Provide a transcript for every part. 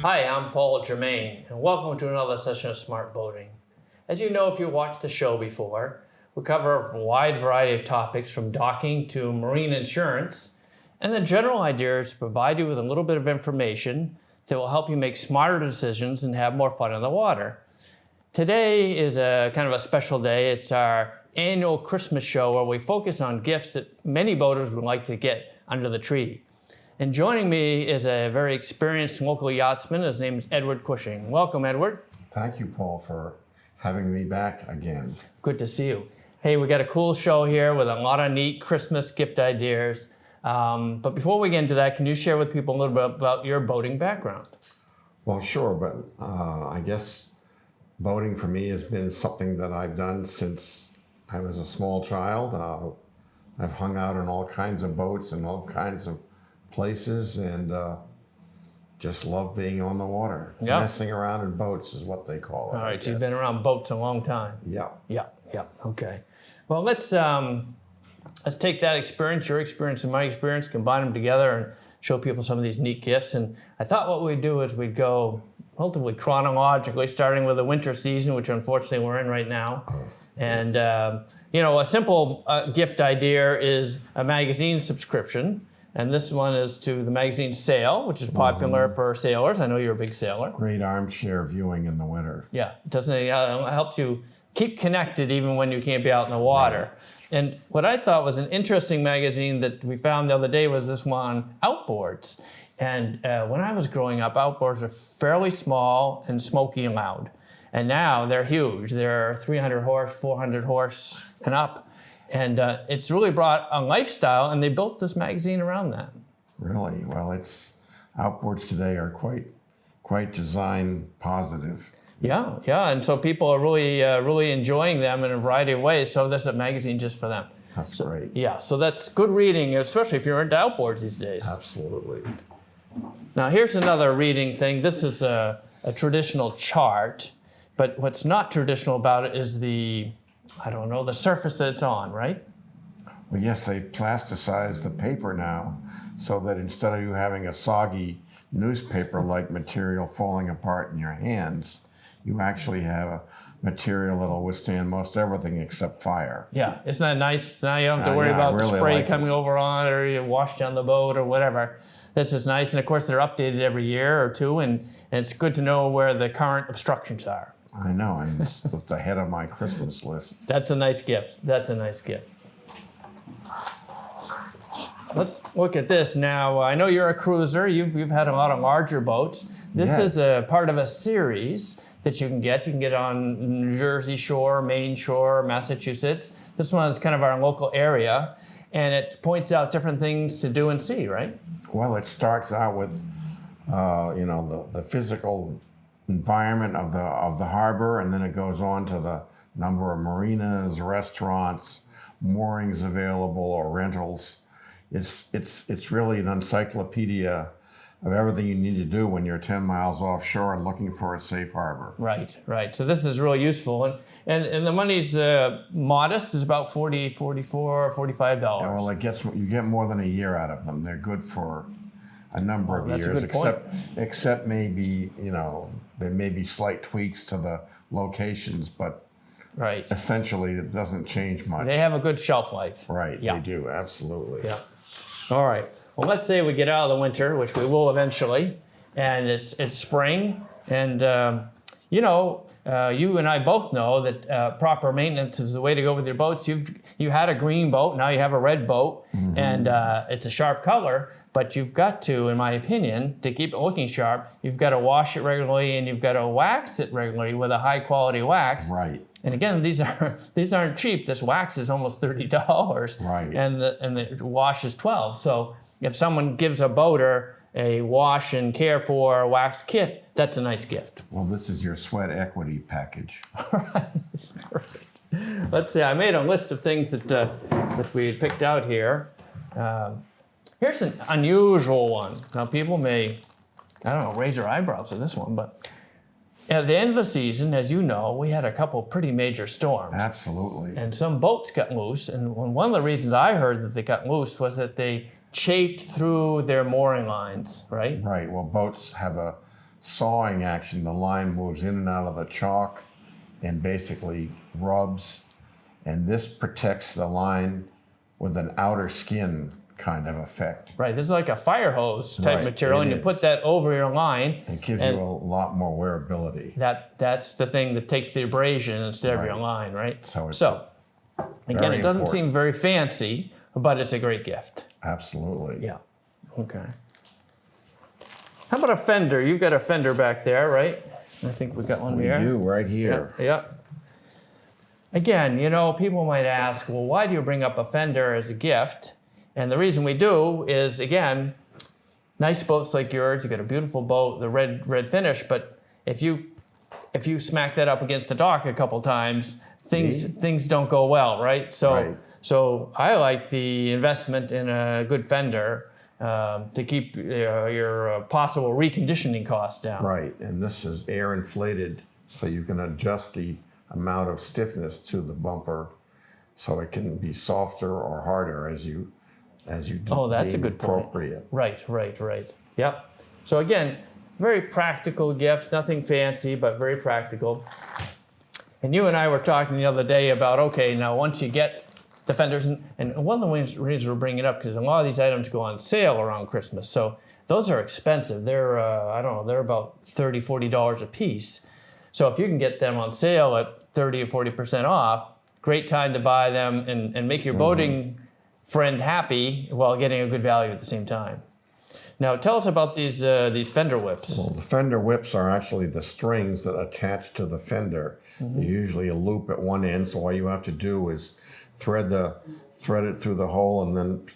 Hi, I'm Paul Germain, and welcome to another session of Smart Boating. As you know, if you watched the show before, we cover a wide variety of topics from docking to marine insurance, and the general idea is to provide you with a little bit of information that will help you make smarter decisions and have more fun in the water. Today is a kind of a special day. It's our annual Christmas show where we focus on gifts that many boaters would like to get under the tree. And joining me is a very experienced local yachtsman. His name is Edward Cushing. Welcome, Edward. Thank you, Paul, for having me back again. Good to see you. Hey, we got a cool show here with a lot of neat Christmas gift ideas. But before we get into that, can you share with people a little bit about your boating background? Well, sure, but I guess boating for me has been something that I've done since I was a small child. I've hung out on all kinds of boats and all kinds of places, and just love being on the water. Yeah. Messing around in boats is what they call it. All right, so you've been around boats a long time. Yeah. Yeah, okay. Well, let's take that experience, your experience and my experience, combine them together and show people some of these neat gifts. And I thought what we'd do is we'd go relatively chronologically, starting with the winter season, which unfortunately we're in right now. And, you know, a simple gift idea is a magazine subscription. And this one is to the magazine Sail, which is popular for sailors. I know you're a big sailor. Great armchair viewing in the winter. Yeah, it helps you keep connected even when you can't be out in the water. Right. And what I thought was an interesting magazine that we found the other day was this one, Outboards. And when I was growing up, outboards are fairly small and smoky and loud. And now they're huge. They're 300 horse, 400 horse and up. And it's really brought a lifestyle, and they built this magazine around that. Really? Well, outboards today are quite design positive. Yeah, and so people are really enjoying them in a variety of ways. So there's a magazine just for them. That's great. Yeah, so that's good reading, especially if you're into outboards these days. Absolutely. Now here's another reading thing. This is a traditional chart, but what's not traditional about it is the surface that it's on, right? Well, yes, they plasticize the paper now so that instead of you having a soggy newspaper-like material falling apart in your hands, you actually have a material that'll withstand most everything except fire. Yeah, isn't that nice? Now you don't have to worry about really the spray coming over on it, or you wash down the boat or whatever. This is nice, and of course they're updated every year or two, and it's good to know where the current obstructions are. I know, and it's at the head of my Christmas list. That's a nice gift. That's a nice gift. Let's look at this now. I know you're a cruiser. You've had a lot of larger boats. This is a part of a series that you can get. You can get on Jersey Shore, Maine Shore, Massachusetts. This one is kind of our local area, and it points out different things to do and see, right? Well, it starts out with, the physical environment of the harbor, and then it goes on to the number of marinas, restaurants, moorings available, or rentals. It's really an encyclopedia of everything you need to do when you're 10 miles offshore and looking for a safe harbor. Right. So this is really useful, and the money's modest. Is about $44, $45. Yeah, well, you get more than a year out of them. They're good for a number of years, except maybe, there may be slight tweaks to the locations, but essentially it doesn't change much. They have a good shelf life. Right, They do, absolutely. Yeah. All right. Well, let's say we get out of the winter, which we will eventually, and it's spring, and you and I both know that proper maintenance is the way to go with your boats. You had a green boat, now you have a red boat, and it's a sharp color, but you've got to, in my opinion, to keep it looking sharp, you've got to wash it regularly, and you've got to wax it regularly with a high quality wax. Right. And again, these aren't cheap. This wax is almost $30. Right. And the wash is $12. So if someone gives a boater a wash and care for wax kit, that's a nice gift. Well, this is your sweat equity package. All right. Perfect. Let's see. I made a list of things that we had picked out here. Here's an unusual one. Now, people may, raise their eyebrows at this one, but at the end of the season, as you know, we had a couple pretty major storms. Absolutely. And some boats got loose, and one of the reasons I heard that they got loose was that they chafed through their mooring lines, right? Right. Well, boats have a sawing action. The line moves in and out of the chalk and basically rubs. And this protects the line with an outer skin kind of effect. Right, this is like a fire hose type material, and you put that over your line. It gives you a lot more wearability. That's the thing that takes the abrasion instead of your line, right? So again, it doesn't seem very fancy, but it's a great gift. Absolutely. Yeah. Okay. How about a Fender? You've got a Fender back there, right? I think we've got one here. We do, right here. Yep. Again, you know, people might ask, well, why do you bring up a Fender as a gift? And the reason we do is, again, nice boats like yours, you got a beautiful boat, the red finish, but if you smack that up against the dock a couple times, things don't go well, right? So I like the investment in a good Fender to keep your possible reconditioning costs down. Right, and this is air inflated, so you can adjust the amount of stiffness to the bumper so it can be softer or harder as you that's a good appropriate. Point. Right. Yep. So again, very practical gift, nothing fancy, but very practical. And you and I were talking the other day about, okay, now once you get the Fenders, and one of the reasons we're bringing it up, because a lot of these items go on sale around Christmas, so those are expensive. They're, I don't know, they're about $30, $40 a piece. So if you can get them on sale at 30 or 40% off, great time to buy them and make your boating friend happy while getting a good value at the same time. Now, tell us about these Fender Whips. Well, the Fender Whips are actually the strings that attach to the Fender. They're usually a loop at one end, so all you have to do is thread it through the hole and then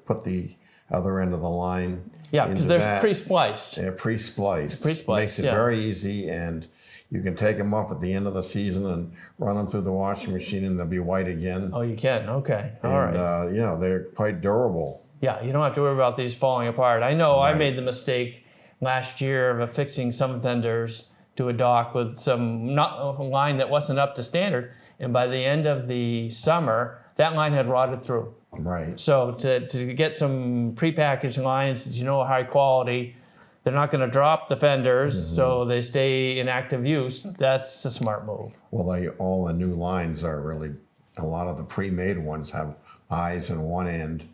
put the other end of the line. Yeah, because they're pre-spliced. They're pre-spliced. Pre-spliced, Makes it very easy, and you can take them off at the end of the season and run them through the washing machine, and they'll be white again. Oh, you can? Okay. All right. Yeah, they're quite durable. Yeah, you don't have to worry about these falling apart. I know I made the mistake last year of affixing some Fenders to a dock with some line that wasn't up to standard, and by the end of the summer, that line had rotted through. Right. So to get some prepackaged lines that you know are high quality, they're not going to drop the Fenders, so they stay in active use. That's a smart move. Well, all the new lines are really, a lot of the pre-made ones have eyes in one end,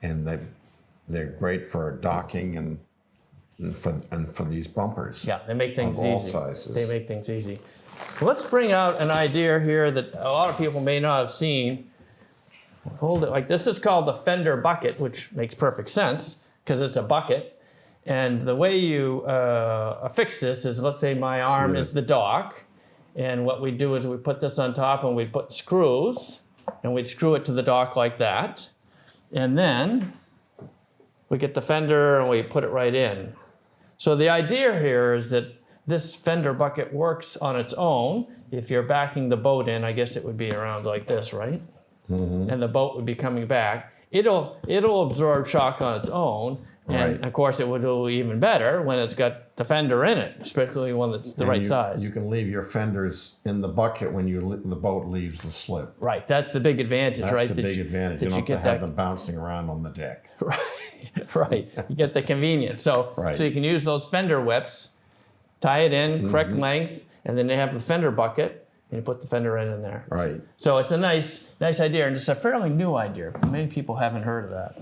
and they're great for docking and for these bumpers. Yeah, they make things of easy. All sizes. They make things easy. Well, let's bring out an idea here that a lot of people may not have seen. Hold it like this. Is called the Fender Bucket, which makes perfect sense because it's a bucket. And the way you affix this is, let's say my arm is the dock, and what we do is we put this on top and we put screws, and we'd screw it to the dock like that. And then we get the Fender and we put it right in. So the idea here is that this Fender Bucket works on its own. If you're backing the boat in, I guess it would be around like this, right? And the boat would be coming back. It'll absorb shock on its own. And of course, it would do even better when it's got the Fender in it, especially one that's the right size. You can leave your Fenders in the bucket when the boat leaves the slip. Right, that's the big advantage, right? That's the big advantage. You don't have to have them bouncing around on the deck. Right. You get the convenience. So you can use those Fender Whips, tie it in, correct length, and then they have the Fender Bucket, and you put the Fender in there. Right. So it's a nice idea, and it's a fairly new idea. Many people haven't heard of that.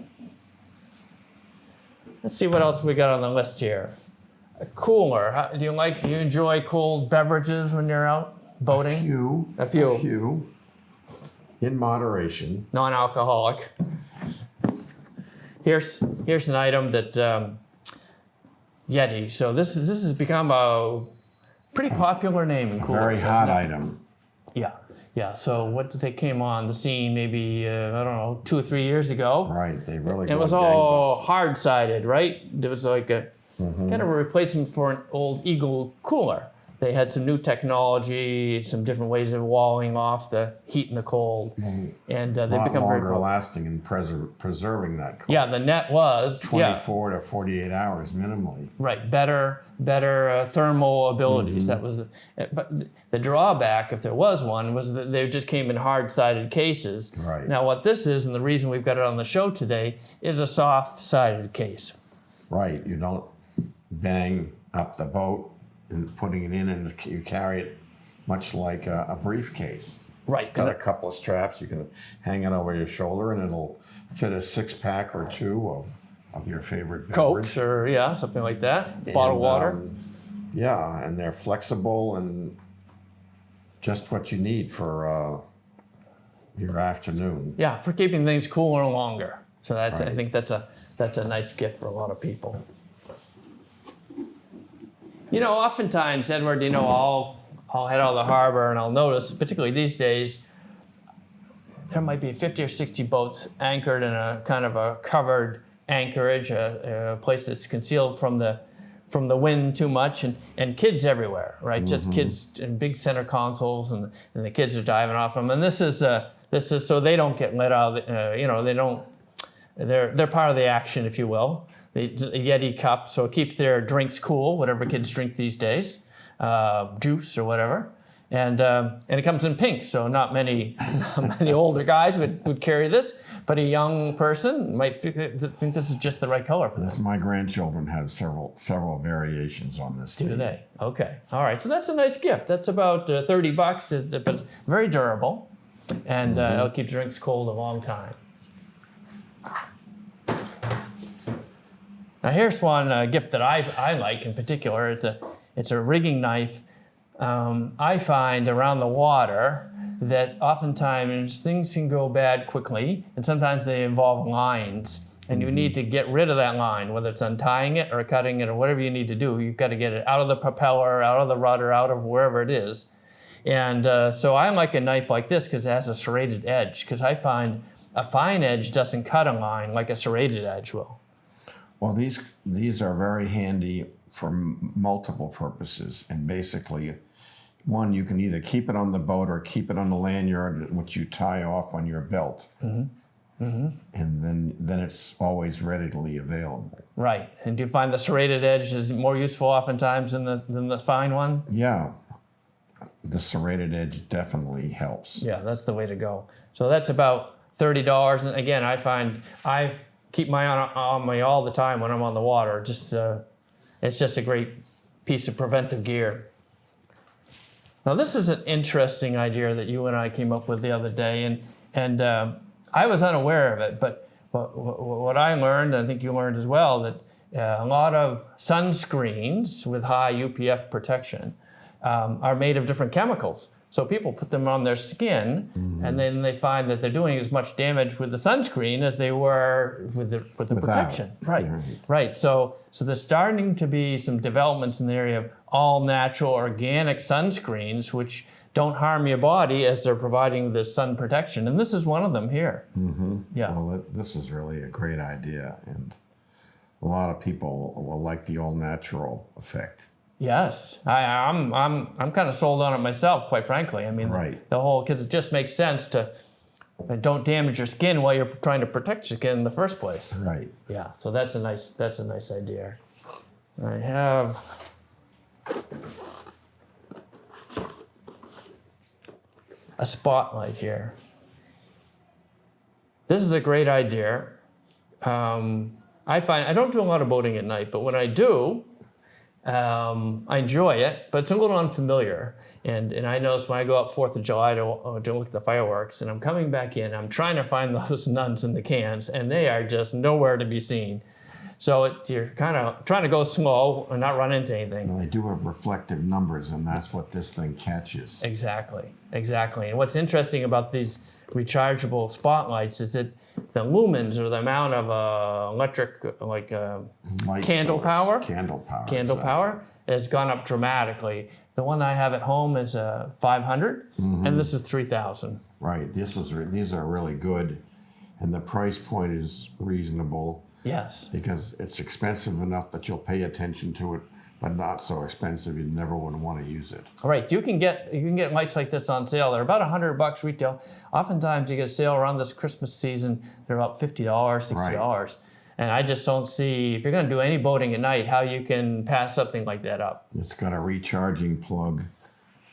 Let's see what else we got on the list here. A cooler. Do you enjoy cold beverages when you're out boating? A few. In moderation. Non-alcoholic. Here's an item that Yeti. So this has become a pretty popular name in coolers. Very hot item. Yeah. So they came on the scene maybe, I don't know, 2 or 3 years ago. Right, they really. It was all hard-sided, right? There was like a kind of a replacement for an old Eagle cooler. They had some new technology, some different ways of walling off the heat and the cold, and they become very longer lasting and preserving that cold. Yeah, the net was 24 to 48 hours minimally. Right, better thermal abilities. That was, but the drawback, if there was one, was that they just came in hard-sided cases. Right. Now, what this is, and the reason we've got it on the show today, is a soft-sided case. Right. You don't bang up the boat and putting it in, and you carry it much like a briefcase. Right. It's got a couple of straps. You can hang it over your shoulder, and it'll fit a 6-pack or 2 of your favorite beverage. Cokes or something like that. Bottled water. Yeah, and they're flexible and just what you need for your afternoon. Yeah, for keeping things cooler longer. So that's, Right. I think that's a nice gift for a lot of people. Oftentimes, Edward, I'll head out of the harbor and I'll notice, particularly these days, there might be 50 or 60 boats anchored in a kind of a covered anchorage, a place that's concealed from the wind too much, and kids everywhere, right? Just kids in big center consoles, and the kids are diving off them. And this is so they don't get let out. They're part of the action, if you will. The Yeti Cup, so it keeps their drinks cool, whatever kids drink these days, juice or whatever. And it comes in pink, so not many older guys would carry this, but a young person might think this is just the right color for them. My grandchildren have several variations on this. Do they? Okay. All right. So that's a nice gift. That's about $30, but very durable, and it'll keep drinks cold a long time. Now here's one gift that I like in particular. It's a rigging knife. I find around the water that oftentimes things can go bad quickly, and sometimes they involve lines, and you need to get rid of that line, whether it's untying it or cutting it or whatever you need to do. You've got to get it out of the propeller, out of the rudder, out of wherever it is. And so I like a knife like this because it has a serrated edge, because I find a fine edge doesn't cut a line like a serrated edge will. Well, these are very handy for multiple purposes, and basically, one, you can either keep it on the boat or keep it on the lanyard, which you tie off on your belt, and then it's always readily available. Right, and do you find the serrated edge is more useful oftentimes than the fine one? Yeah, the serrated edge definitely helps. Yeah, that's the way to go. So that's about $30, and again, I find I keep mine on me all the time when I'm on the water. It's just a great piece of preventive gear. Now this is an interesting idea that you and I came up with the other day, and I was unaware of it, but what I learned, I think you learned as well, that a lot of sunscreens with high UPF protection are made of different chemicals. So people put them on their skin, and then they find that they're doing as much damage with the sunscreen as they were with the protection. Right, right. So there's starting to be some developments in the area of all natural organic sunscreens, which don't harm your body as they're providing the sun protection. And this is one of them here. Yeah. Well, this is really a great idea, and a lot of people will like the all natural effect. Yes, I'm kind of sold on it myself, quite frankly. I mean, the whole, because it just makes sense to don't damage your skin while you're trying to protect your skin in the first place. Right. Yeah. So that's a nice idea. I have a spotlight here. This is a great idea. I find I don't do a lot of boating at night, but when I do, I enjoy it, but it's a little unfamiliar. And I notice when I go out 4th of July to look at the fireworks, and I'm coming back in, I'm trying to find those nuns in the cans, and they are just nowhere to be seen. So you're kind of trying to go slow and not run into anything. Well, they do have reflective numbers, and that's what this thing catches. Exactly. And what's interesting about these rechargeable spotlights is that the lumens, or the amount of electric, candle power, has gone up dramatically. The one I have at home is 500, and this is 3,000. Right. These are really good, and the price point is reasonable. Yes. Because it's expensive enough that you'll pay attention to it, but not so expensive you never would want to use it. All right. You can get lights like this on sale. They're about $100 retail. Oftentimes you get a sale around this Christmas season. They're about $50, $60. Right. And I just don't see, if you're going to do any boating at night, how you can pass something like that up. It's got a recharging plug,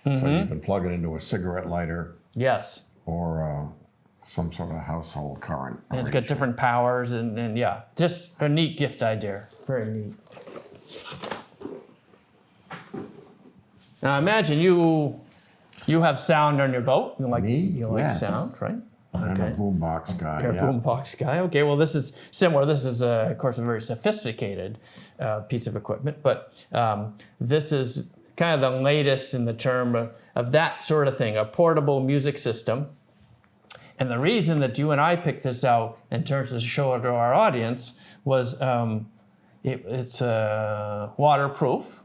so you can plug it into a cigarette lighter. Yes. Or some sort of household current. And it's got different powers, and yeah, just a neat gift idea. Very neat. Now imagine you have sound on your boat. You like Me? you like Yes. sound, right? I'm a boombox guy. You're a yeah. boombox guy. Okay, well this is similar. This is of course a very sophisticated piece of equipment, but this is kind of the latest in the term of that sort of thing, a portable music system. And the reason that you and I picked this out in terms of show it to our audience was it's waterproof,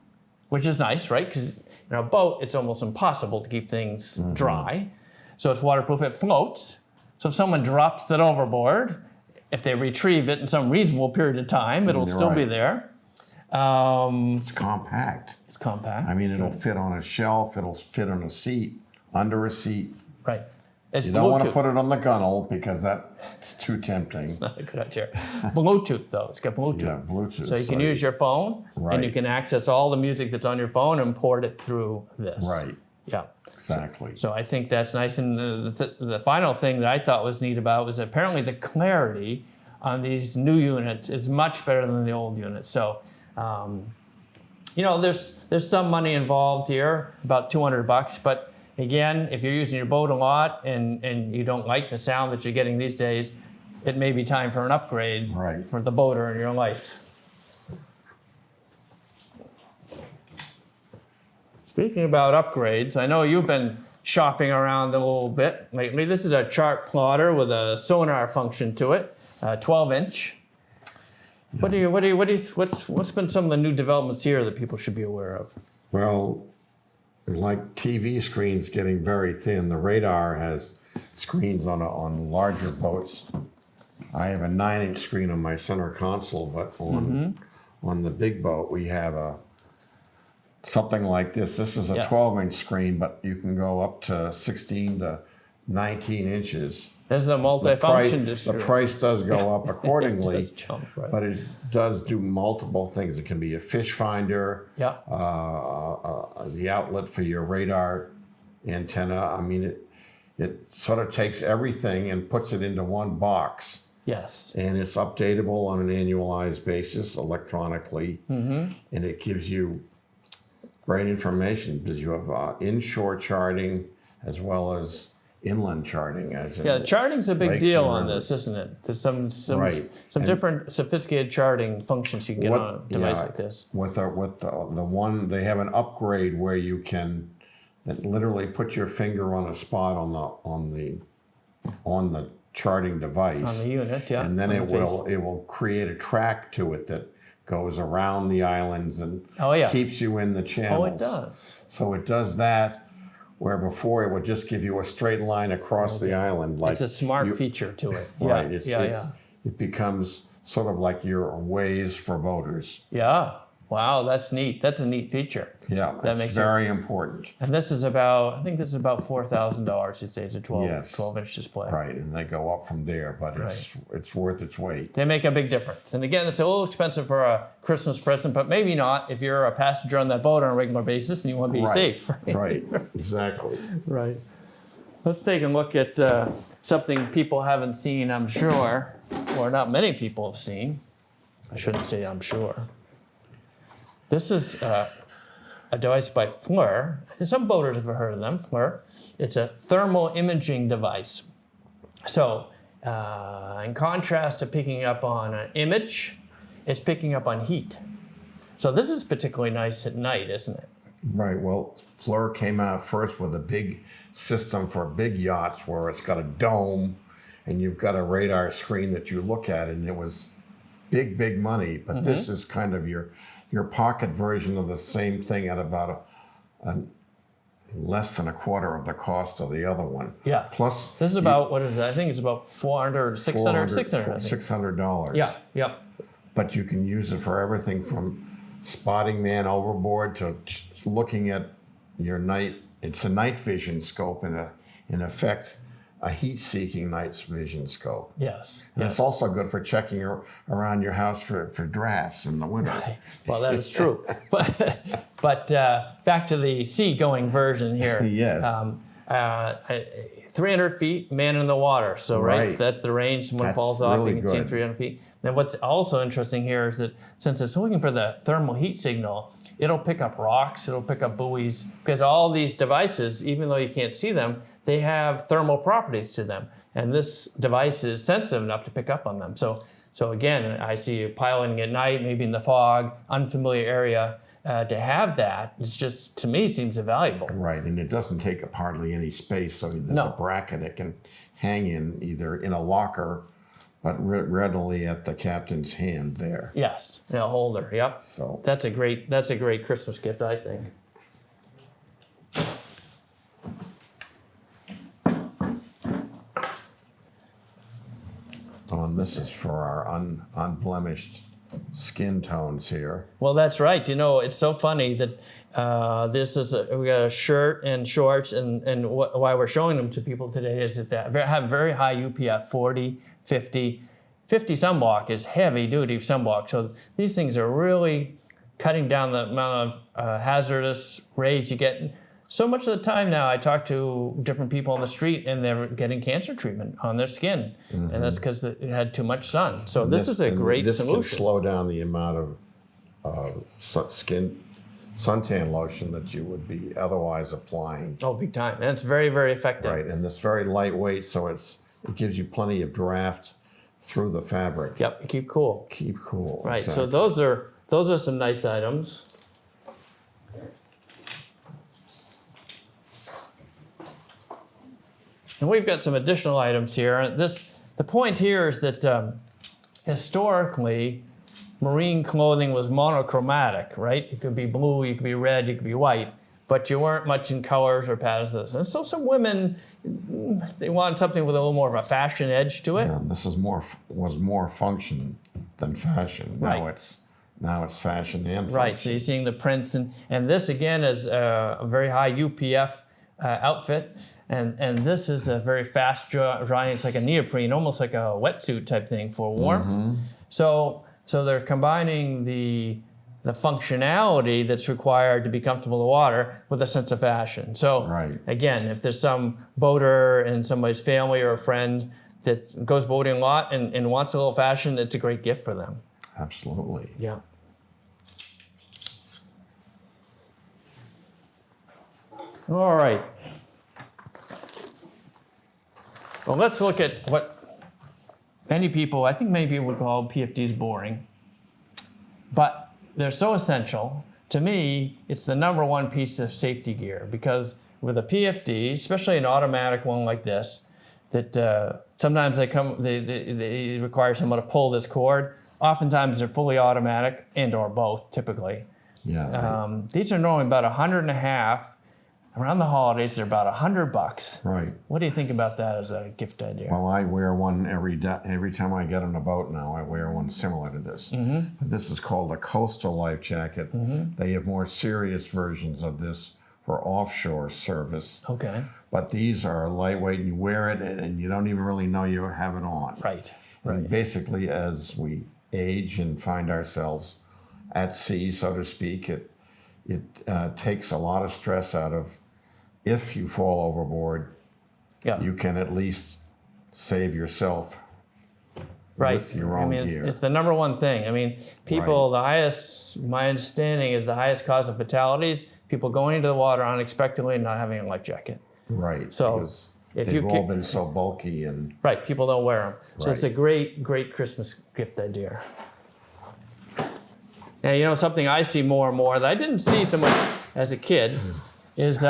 which is nice, right? Because in a boat, it's almost impossible to keep things dry. So it's waterproof, it floats. So if someone drops it overboard, if they retrieve it in some reasonable period of time, it'll still be there. It's compact. It's compact. I mean, it'll fit on a shelf, it'll fit on a seat, under a seat. Right. It's You don't want to Bluetooth. put it on the gunnel because that's too tempting. Not a good idea. Bluetooth though, it's got Bluetooth. Yeah, Bluetooth. So you can use your phone and you Right. can access all the music that's on your phone and port it through this. Right, Yeah. exactly. So I think that's nice. And the final thing that I thought was neat about was apparently the clarity on these new units is much better than the old units. So, you know, there's some money involved here, about $200, but again, if you're using your boat a lot and you don't like the sound that you're getting these days, it may be time for an upgrade Right. for the boater in your life. Speaking about upgrades, I know you've been shopping around a little bit lately. This is a Chartplotter with a sonar function to it, 12-inch. What's been some of the new developments here that people should be aware of? Well, like TV screens getting very thin, the radar has screens on larger boats. I have a 9-inch screen on my center console, but on the big boat we have something like this. This is a 12-inch screen, but you can go up to 16 to 19 inches. This is a multi-function The price does go up accordingly, It does jump, right. but it does do multiple things. It can be a fish finder, Yeah. the outlet for your radar antenna. I mean, it sort of takes everything and puts it into one box. Yes. And it's updatable on an annualized basis electronically. And it gives you great information because you have inshore charting as well as inland charting. Yeah, charting's a big lakes deal and on rivers. this, isn't it? There's some Right. And different sophisticated charting functions you can get on a device like this. With the one, they have an upgrade where you can literally put your finger on a spot on the charting device. On the unit, yeah. And then on it the face. will create a track to it that goes around the islands and Oh, yeah. keeps you in the channels. Oh, it does. So it does that, where before it would just give you a straight line across the island. Like It's a smart feature to it. right. Yeah, It becomes sort of like your Waze for boaters. yeah. Wow, that's neat. That's a neat feature. Yeah, That it's makes very important. And this is about, I think this is about $4,000 these days, a 12, Yes. 12-inch display. Right, and they go up from there, but it's worth its weight. They make a big difference. And again, it's a little expensive for a Christmas present, but maybe not if you're a passenger on that boat on a regular basis and you want to be safe. Right, exactly. Right. Let's take a look at something people haven't seen, I'm sure, or not many people have seen. I shouldn't say I'm sure. This is a device by Fleur. Some boaters have heard of them, Fleur. It's a thermal imaging device. So in contrast to picking up on an image, it's picking up on heat. So this is particularly nice at night, isn't it? Right, well, Fleur came out first with a big system for big yachts where it's got a dome and you've got a radar screen that you look at, and it was big money. But this is kind of your pocket version of the same thing at about less than a quarter of the cost of the other one. Yeah. Plus, This is about, what is it? I think it's about 400, 600, 600. I think. $600. Yeah. But you can use it for everything from spotting man overboard to looking at your night. It's a night vision scope, in effect, a heat-seeking night vision scope. Yes. And it's also good for checking around your house for drafts in the winter. Right. Well, that is true. But back to the seagoing version here. Yes. 300 feet, man in the water. So Right. that's the range. Someone That's falls off, really you can see good. 300 feet. Then what's also interesting here is that since it's looking for the thermal heat signal, it'll pick up rocks, it'll pick up buoys, because all these devices, even though you can't see them, they have thermal properties to them. And this device is sensitive enough to pick up on them. So again, I see you piloting at night, maybe in the fog, unfamiliar area. To have that, it's just, to me, seems invaluable. Right, and it doesn't take up hardly any space, so there's a bracket it can hang in, either in a locker, but readily at the captain's hand there. Yes, a holder. Yep. So That's a great Christmas gift, I think. oh, and this is for our unblemished skin tones here. Well, that's right. You know, it's so funny that this is we got a shirt and shorts, and why we're showing them to people today is that they have very high UPF, 40, 50. 50 sunblock is heavy duty sunblock. So these things are really cutting down the amount of hazardous rays you get. So much of the time now, I talk to different people on the street, and they're getting cancer treatment on their skin, and that's because it had too much sun. So this is a great solution. This can slow down the amount of skin suntan lotion that you would be otherwise applying. Oh, big time, and it's very, very effective. Right, and it's very lightweight, so it gives you plenty of draft through the fabric. Yep, keep cool. Keep cool. Right. Exactly. So those are some nice items. And we've got some additional items here. The point here is that historically, marine clothing was monochromatic, right? It could be blue, you could be red, you could be white, but you weren't much in colors or patterns. And so some women, they want something with a little more of a fashion edge to it. Yeah, this was more function than fashion. Right. Now it's fashion and function. Right, so you're seeing the prints, and this again is a very high UPF outfit. And this is a very fast drying. It's like a neoprene, almost like a wetsuit type thing for warmth. So they're combining the functionality that's required to be comfortable in the water with a sense of fashion. So again, if there's some boater in somebody's family or a friend that goes boating a lot and wants a little fashion, it's a great gift for them. Absolutely. Yeah. All right. Well, let's look at what many people would call PFDs boring, but they're so essential. To me, it's the #1 piece of safety gear, because with a PFD, especially an automatic one like this, that sometimes they require someone to pull this cord. Oftentimes they're fully automatic and/or both, typically. Yeah. These are normally about $150. Around the holidays, they're about $100. Right. What do you think about that as a gift idea? Well, I wear one every time I get on a boat now. I wear one similar to this. But this is called a coastal life jacket. They have more serious versions of this for offshore service. Okay. But these are lightweight, and you wear it, and you don't even really know you have it on. Right. And basically, as we age and find ourselves at sea, so to speak, it takes a lot of stress out of, if you fall overboard, you can at least save yourself with your own gear. It's the #1 thing. I mean, people, my understanding is the highest cause of fatalities, people going into the water unexpectedly and not having a life jacket. Right, so because they've all been so bulky and... Right, people don't wear them. So it's a great, great Christmas gift idea. Now, you know, something I see more and more that I didn't see so much as a kid is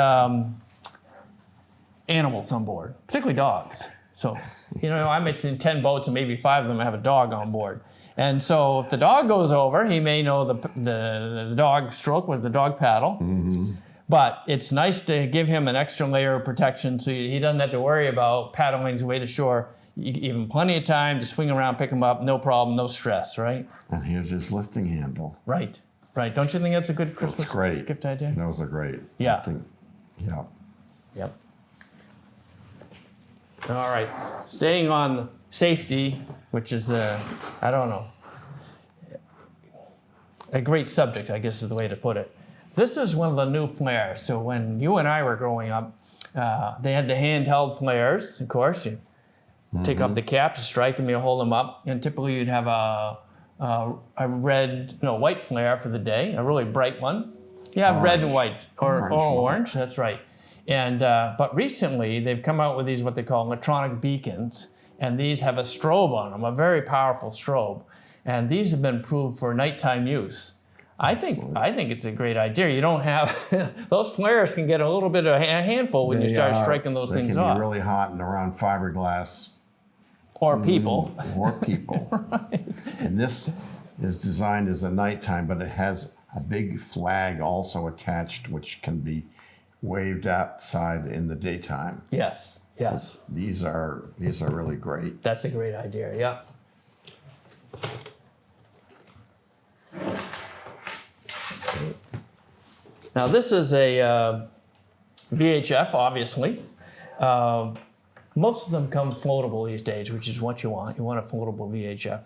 animals on board, particularly dogs. So, you know, I might see 10 boats and maybe 5 of them have a dog on board. And so if the dog goes over, he may know the dog stroke with the dog paddle. But it's nice to give him an extra layer of protection so he doesn't have to worry about paddling his way to shore. You give him plenty of time to swing around, pick him up, no problem, no stress, right? And here's his lifting handle. Right. Don't you think that's a good Christmas gift idea? Those are great. Yeah. I think, yeah. Yep. All right. Staying on safety, which is, I don't know, a great subject, I guess is the way to put it. This is one of the new Fleurs. So when you and I were growing up, They had the handheld flares, of course. You take off the caps, strike them, you hold them up, and typically you'd have a white flare for the day, a really bright one. Yeah, Orange. red and white, or orange. White. That's right. And but recently they've come out with these what they call electronic beacons, and these have a strobe on them, a very powerful strobe, and these have been approved for nighttime use. I think it's a great idea. You don't have those flares can get a little bit of a handful when you start striking those things off. They can be really hot and around fiberglass. Or people. Or people. Right. And this is designed as a nighttime, but it has a big flag also attached, which can be waved outside in the daytime. Yes. Yes. These are really great. That's a great idea. Yeah. Now this is a VHF, obviously. Most of them come floatable these days, which is what you want. You want a floatable VHF.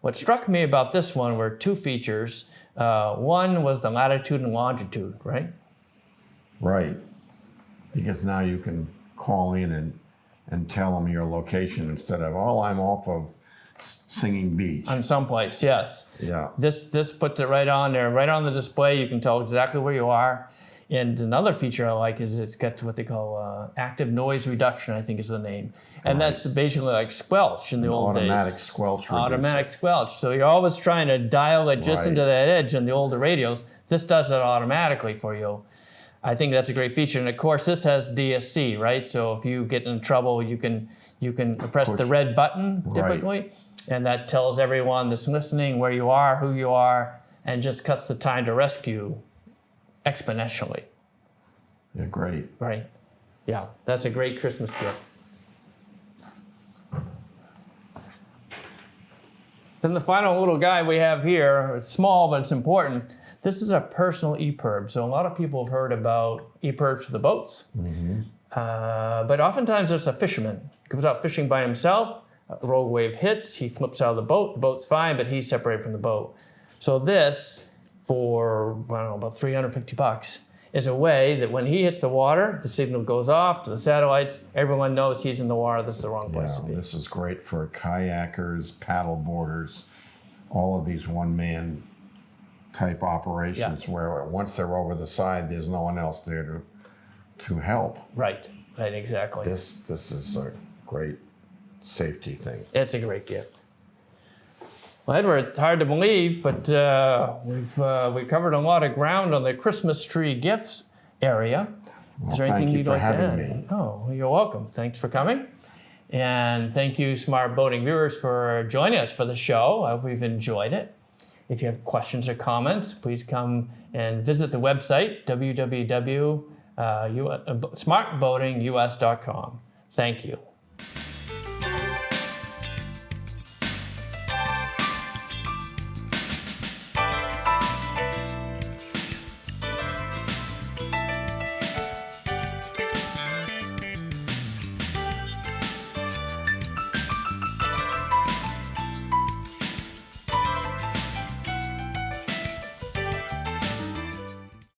What struck me about this one were two features. One was the latitude and longitude, right? Right. Because now you can call in and tell them your location instead of, oh, I'm off of Singing Beach. On someplace, yes. Yeah. This puts it right on there, right on the display. You can tell exactly where you are. And another feature I like is it's got what they call active noise reduction, I think is the name. And that's basically like squelch in the old days. Automatic squelch reducer. Automatic squelch. So you're always trying to dial it just into that edge in the older radios. This does it automatically for you. I think that's a great feature. And of course, this has DSC, right? So if you get in trouble, you can press the red button typically, and that tells everyone that's listening where you are, who you are, and just cuts the time to rescue exponentially. Yeah, great. Right. Yeah, that's a great Christmas gift. Then the final little guy we have here, it's small, but it's important. This is a personal EPIRB. So a lot of people have heard about EPIRBs for the boats. But oftentimes there's a fisherman. He goes out fishing by himself, a rogue wave hits, he flips out of the boat's fine, but he's separated from the boat. So this, for, I don't know, about $350, is a way that when he hits the water, the signal goes off to the satellites, everyone knows he's in the water, this is the wrong place to be. This is great for kayakers, paddle boarders, all of these one-man type operations where once they're over the side, there's no one else there to help. Right, exactly. This is a great safety thing. It's a great gift. Well, Edward, it's hard to believe, but we've covered a lot of ground on the Christmas tree gifts area. Well, Is there thank anything you you'd for like to having add? me. Oh, you're welcome. Thanks for coming. And thank you, Smart Boating viewers, for joining us for the show. I hope we've enjoyed it. If you have questions or comments, please come and visit the website, www.smartboatingus.com. Thank you.